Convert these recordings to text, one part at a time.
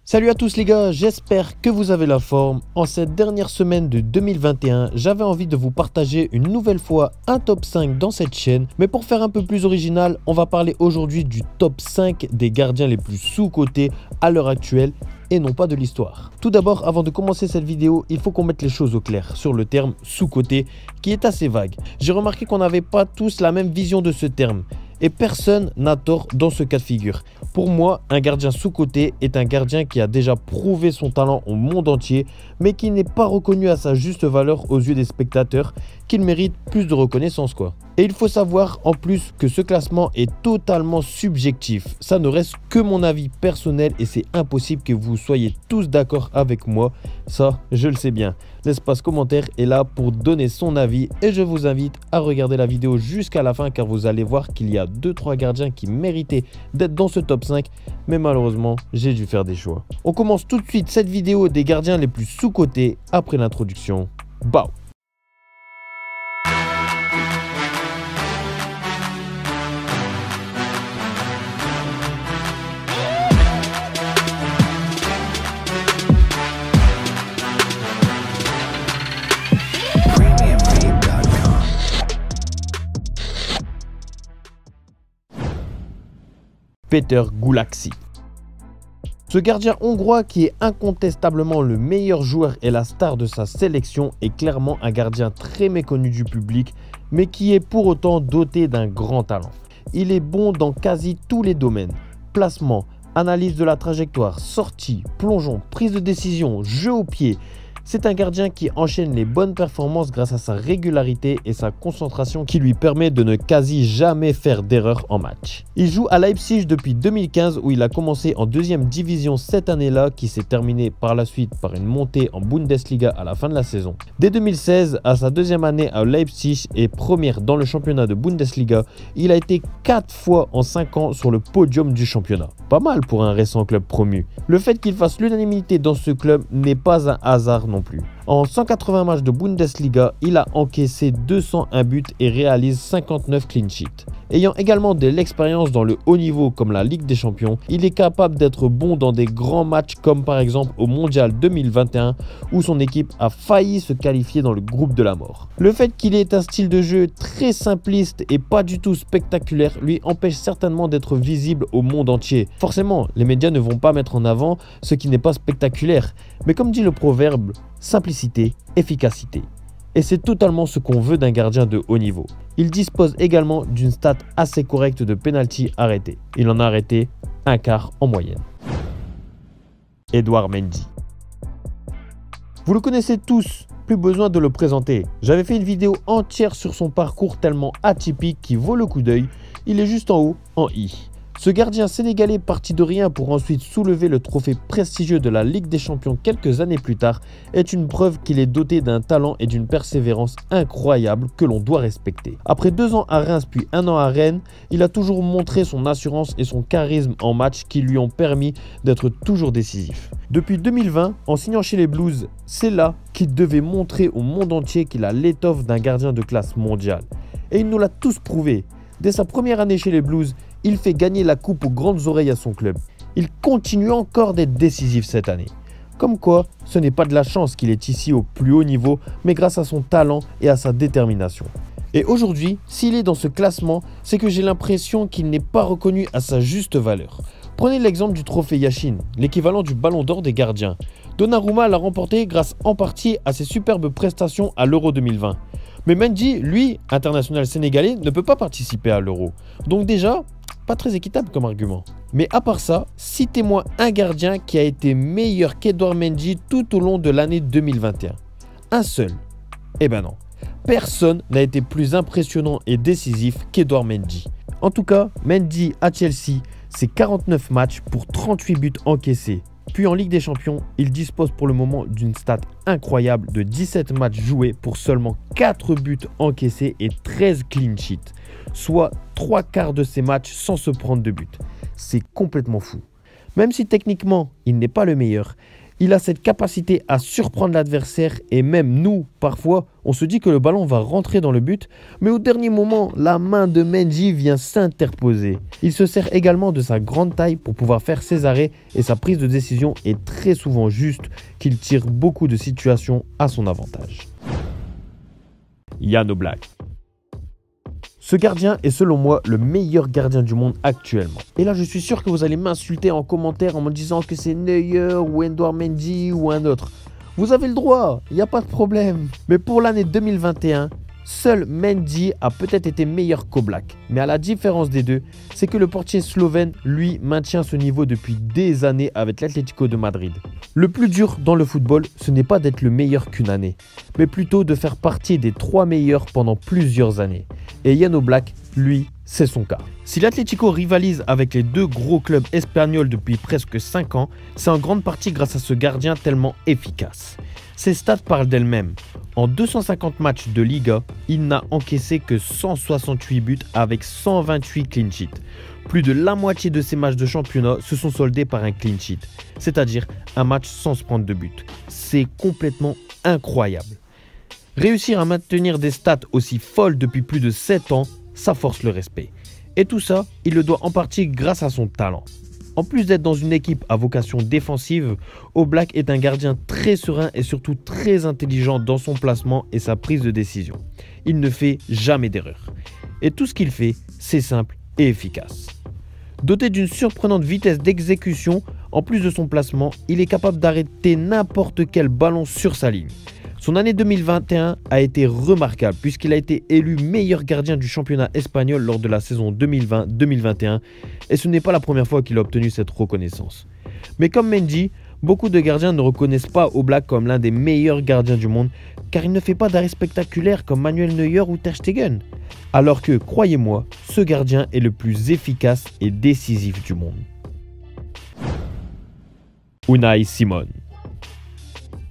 Salut à tous les gars, j'espère que vous avez la forme. En cette dernière semaine de 2021, j'avais envie de vous partager une nouvelle fois un top 5 dans cette chaîne. Mais pour faire un peu plus original, on va parler aujourd'hui du top 5 des gardiens les plus sous-cotés à l'heure actuelle et non pas de l'histoire. Tout d'abord, avant de commencer cette vidéo, il faut qu'on mette les choses au clair sur le terme sous-coté qui est assez vague. J'ai remarqué qu'on n'avait pas tous la même vision de ce terme. Et personne n'a tort dans ce cas de figure. Pour moi, un gardien sous-coté est un gardien qui a déjà prouvé son talent au monde entier, mais qui n'est pas reconnu à sa juste valeur aux yeux des spectateurs, qu'il mérite plus de reconnaissance quoi. Et il faut savoir en plus que ce classement est totalement subjectif. Ça ne reste que mon avis personnel et c'est impossible que vous soyez tous d'accord avec moi. Ça, je le sais bien. L'espace commentaire est là pour donner son avis et je vous invite à regarder la vidéo jusqu'à la fin car vous allez voir qu'il y a 2-3 gardiens qui méritaient d'être dans ce top 5. Mais malheureusement, j'ai dû faire des choix. On commence tout de suite cette vidéo des gardiens les plus sous-cotés après l'introduction. Bao! Péter Gulaksi. Ce gardien hongrois qui est incontestablement le meilleur joueur et la star de sa sélection est clairement un gardien très méconnu du public mais qui est pour autant doté d'un grand talent. Il est bon dans quasi tous les domaines, placement, analyse de la trajectoire, sortie, plongeon, prise de décision, jeu au pied. C'est un gardien qui enchaîne les bonnes performances grâce à sa régularité et sa concentration qui lui permet de ne quasi jamais faire d'erreur en match. Il joue à Leipzig depuis 2015 où il a commencé en deuxième division cette année-là qui s'est terminée par la suite par une montée en Bundesliga à la fin de la saison. Dès 2016, à sa deuxième année à Leipzig et première dans le championnat de Bundesliga, il a été 4 fois en 5 ans sur le podium du championnat. Pas mal pour un récent club promu. Le fait qu'il fasse l'unanimité dans ce club n'est pas un hasard non plus. En 180 matchs de Bundesliga, il a encaissé 201 buts et réalise 59 clean sheets. Ayant également de l'expérience dans le haut niveau comme la Ligue des Champions, il est capable d'être bon dans des grands matchs comme par exemple au Mondial 2021 où son équipe a failli se qualifier dans le groupe de la mort. Le fait qu'il ait un style de jeu très simpliste et pas du tout spectaculaire lui empêche certainement d'être visible au monde entier. Forcément, les médias ne vont pas mettre en avant ce qui n'est pas spectaculaire, mais comme dit le proverbe, simplicité, efficacité. Et c'est totalement ce qu'on veut d'un gardien de haut niveau. Il dispose également d'une stat assez correcte de penalty arrêtés. Il en a arrêté un quart en moyenne. Edouard Mendy. Vous le connaissez tous, plus besoin de le présenter. J'avais fait une vidéo entière sur son parcours tellement atypique qui vaut le coup d'œil. Il est juste en haut, en I. Ce gardien sénégalais parti de rien pour ensuite soulever le trophée prestigieux de la Ligue des Champions quelques années plus tard est une preuve qu'il est doté d'un talent et d'une persévérance incroyable que l'on doit respecter. Après 2 ans à Reims puis 1 an à Rennes, il a toujours montré son assurance et son charisme en match qui lui ont permis d'être toujours décisif. Depuis 2020, en signant chez les Blues, c'est là qu'il devait montrer au monde entier qu'il a l'étoffe d'un gardien de classe mondiale. Et il nous l'a tous prouvé. Dès sa première année chez les Blues, il fait gagner la coupe aux grandes oreilles à son club. Il continue encore d'être décisif cette année. Comme quoi, ce n'est pas de la chance qu'il est ici au plus haut niveau, mais grâce à son talent et à sa détermination. Et aujourd'hui, s'il est dans ce classement, c'est que j'ai l'impression qu'il n'est pas reconnu à sa juste valeur. Prenez l'exemple du trophée Yashin, l'équivalent du ballon d'or des gardiens. Donnarumma l'a remporté grâce en partie à ses superbes prestations à l'Euro 2020. Mais Mendy, lui, international sénégalais, ne peut pas participer à l'Euro. Donc déjà, pas très équitable comme argument. Mais à part ça, citez-moi un gardien qui a été meilleur qu'Edouard Mendy tout au long de l'année 2021. Un seul. Eh ben non. Personne n'a été plus impressionnant et décisif qu'Edouard Mendy. En tout cas, Mendy à Chelsea, c'est 49 matchs pour 38 buts encaissés. Puis en Ligue des Champions, il dispose pour le moment d'une stat incroyable de 17 matchs joués pour seulement 4 buts encaissés et 13 clean sheets, soit 3/4 de ses matchs sans se prendre de but. C'est complètement fou. Même si techniquement, il n'est pas le meilleur, Il a cette capacité à surprendre l'adversaire et même nous, parfois, on se dit que le ballon va rentrer dans le but, mais au dernier moment, la main de Mendy vient s'interposer. Il se sert également de sa grande taille pour pouvoir faire ses arrêts et sa prise de décision est très souvent juste qu'il tire beaucoup de situations à son avantage. Jan Oblak. Ce gardien est selon moi le meilleur gardien du monde actuellement. Et là je suis sûr que vous allez m'insulter en commentaire en me disant que c'est Neuer ou Edouard Mendy ou un autre. Vous avez le droit, il n'y a pas de problème. Mais pour l'année 2021, seul Mendy a peut-être été meilleur qu'Oblak. Mais à la différence des deux, c'est que le portier slovène, lui, maintient ce niveau depuis des années avec l'Atlético de Madrid. Le plus dur dans le football, ce n'est pas d'être le meilleur qu'une année, mais plutôt de faire partie des 3 meilleurs pendant plusieurs années. Et Jan Oblak, lui, c'est son cas. Si l'Atlético rivalise avec les 2 gros clubs espagnols depuis presque 5 ans, c'est en grande partie grâce à ce gardien tellement efficace. Ses stats parlent d'elles-mêmes. En 250 matchs de Liga, il n'a encaissé que 168 buts avec 128 clean sheets. Plus de la moitié de ses matchs de championnat se sont soldés par un clean sheet, c'est-à-dire un match sans se prendre de but. C'est complètement incroyable. Réussir à maintenir des stats aussi folles depuis plus de 7 ans, ça force le respect. Et tout ça, il le doit en partie grâce à son talent. En plus d'être dans une équipe à vocation défensive, Oblak est un gardien très serein et surtout très intelligent dans son placement et sa prise de décision. Il ne fait jamais d'erreur. Et tout ce qu'il fait, c'est simple et efficace. Doté d'une surprenante vitesse d'exécution, en plus de son placement, il est capable d'arrêter n'importe quel ballon sur sa ligne. Son année 2021 a été remarquable puisqu'il a été élu meilleur gardien du championnat espagnol lors de la saison 2020-2021 et ce n'est pas la première fois qu'il a obtenu cette reconnaissance. Mais comme Mendy, beaucoup de gardiens ne reconnaissent pas Oblak comme l'un des meilleurs gardiens du monde car il ne fait pas d'arrêt spectaculaire comme Manuel Neuer ou Ter Stegen. Alors que, croyez-moi, ce gardien est le plus efficace et décisif du monde. Unai Simón.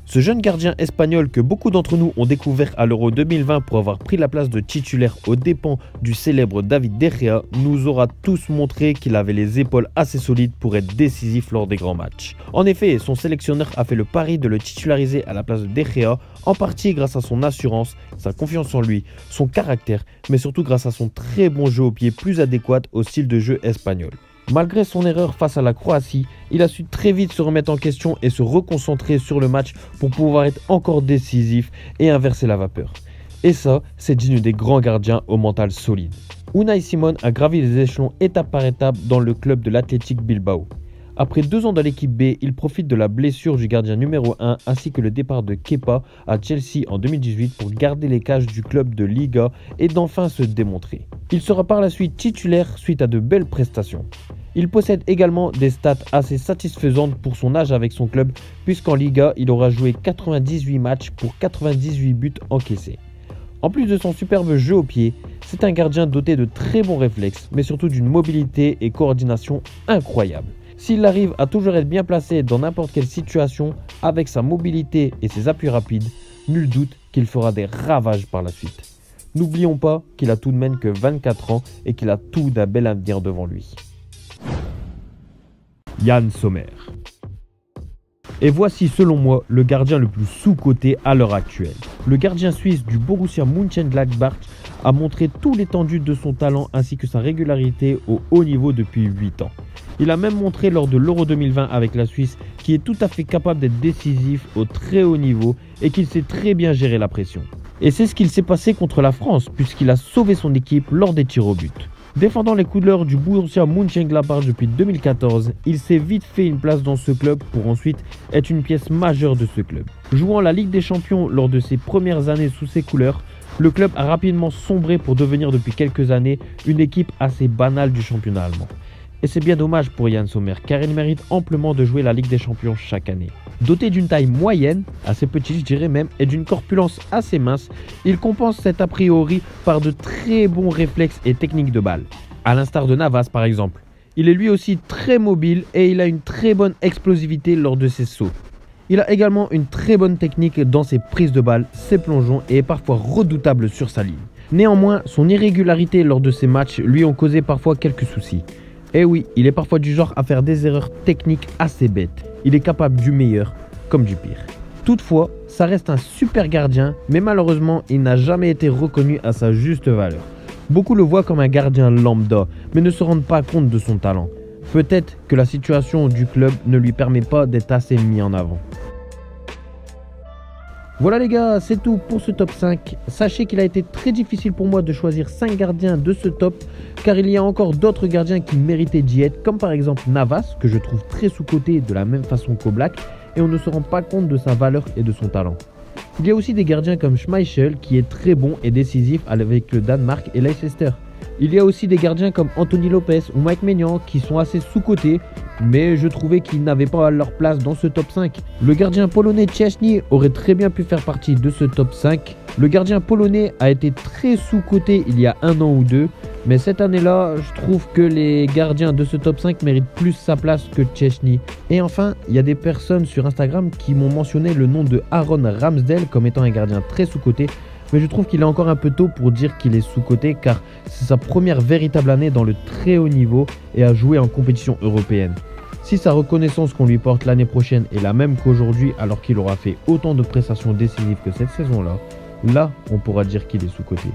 Ce jeune gardien espagnol que beaucoup d'entre nous ont découvert à l'Euro 2020 pour avoir pris la place de titulaire aux dépens du célèbre David De Gea nous aura tous montré qu'il avait les épaules assez solides pour être décisif lors des grands matchs. En effet, son sélectionneur a fait le pari de le titulariser à la place de De Gea, en partie grâce à son assurance, sa confiance en lui, son caractère, mais surtout grâce à son très bon jeu au pied plus adéquat au style de jeu espagnol. Malgré son erreur face à la Croatie, il a su très vite se remettre en question et se reconcentrer sur le match pour pouvoir être encore décisif et inverser la vapeur. Et ça, c'est digne des grands gardiens au mental solide. Unai Simón a gravi les échelons étape par étape dans le club de l'Athletic Bilbao. Après 2 ans dans l'équipe B, il profite de la blessure du gardien numéro 1 ainsi que le départ de Kepa à Chelsea en 2018 pour garder les cages du club de Liga et d'enfin se démontrer. Il sera par la suite titulaire suite à de belles prestations. Il possède également des stats assez satisfaisantes pour son âge avec son club puisqu'en Liga, il aura joué 98 matchs pour 98 buts encaissés. En plus de son superbe jeu au pied, c'est un gardien doté de très bons réflexes mais surtout d'une mobilité et coordination incroyable. S'il arrive à toujours être bien placé dans n'importe quelle situation, avec sa mobilité et ses appuis rapides, nul doute qu'il fera des ravages par la suite. N'oublions pas qu'il a tout de même que 24 ans et qu'il a tout d'un bel avenir devant lui. Yann Sommer. Et voici selon moi le gardien le plus sous-coté à l'heure actuelle. Le gardien suisse du Borussia Mönchengladbach a montré tout l'étendue de son talent ainsi que sa régularité au haut niveau depuis 8 ans. Il a même montré lors de l'Euro 2020 avec la Suisse qu'il est tout à fait capable d'être décisif au très haut niveau et qu'il sait très bien gérer la pression. Et c'est ce qu'il s'est passé contre la France puisqu'il a sauvé son équipe lors des tirs au but. Défendant les couleurs du Borussia Mönchengladbach depuis 2014, il s'est vite fait une place dans ce club pour ensuite être une pièce majeure de ce club. Jouant la Ligue des Champions lors de ses premières années sous ses couleurs, le club a rapidement sombré pour devenir depuis quelques années une équipe assez banale du championnat allemand. Et c'est bien dommage pour Yann Sommer car il mérite amplement de jouer la Ligue des Champions chaque année. Doté d'une taille moyenne, assez petite je dirais même, et d'une corpulence assez mince, il compense cet a priori par de très bons réflexes et techniques de balle. À l'instar de Navas par exemple. Il est lui aussi très mobile et il a une très bonne explosivité lors de ses sauts. Il a également une très bonne technique dans ses prises de balle, ses plongeons et est parfois redoutable sur sa ligne. Néanmoins, son irrégularité lors de ses matchs lui ont causé parfois quelques soucis. Et oui, il est parfois du genre à faire des erreurs techniques assez bêtes. Il est capable du meilleur, comme du pire. Toutefois, ça reste un super gardien, mais malheureusement, il n'a jamais été reconnu à sa juste valeur. Beaucoup le voient comme un gardien lambda, mais ne se rendent pas compte de son talent. Peut-être que la situation du club ne lui permet pas d'être assez mis en avant. Voilà les gars, c'est tout pour ce top 5. Sachez qu'il a été très difficile pour moi de choisir 5 gardiens de ce top, car il y a encore d'autres gardiens qui méritaient d'y être, comme par exemple Navas, que je trouve très sous-coté de la même façon qu'Oblak, et on ne se rend pas compte de sa valeur et de son talent. Il y a aussi des gardiens comme Schmeichel, qui est très bon et décisif avec le Danemark et Leicester. Il y a aussi des gardiens comme Anthony Lopez ou Mike Maignan qui sont assez sous-cotés, mais je trouvais qu'ils n'avaient pas leur place dans ce top 5. Le gardien polonais Szczęsny aurait très bien pu faire partie de ce top 5. Le gardien polonais a été très sous-coté il y a 1 an ou 2, mais cette année-là, je trouve que les gardiens de ce top 5 méritent plus sa place que Szczęsny. Et enfin, il y a des personnes sur Instagram qui m'ont mentionné le nom de Aaron Ramsdale comme étant un gardien très sous-coté. Mais je trouve qu'il est encore un peu tôt pour dire qu'il est sous-coté car c'est sa première véritable année dans le très haut niveau et a joué en compétition européenne. Si sa reconnaissance qu'on lui porte l'année prochaine est la même qu'aujourd'hui alors qu'il aura fait autant de prestations décisives que cette saison-là, là on pourra dire qu'il est sous-coté.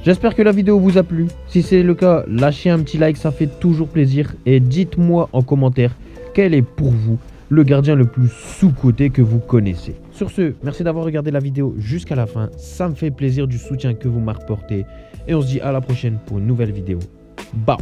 J'espère que la vidéo vous a plu. Si c'est le cas, lâchez un petit like, ça fait toujours plaisir. Et dites-moi en commentaire quel est pour vous le gardien le plus sous-coté que vous connaissez. Sur ce, merci d'avoir regardé la vidéo jusqu'à la fin. Ça me fait plaisir du soutien que vous m'apportez. Et on se dit à la prochaine pour une nouvelle vidéo. Bye.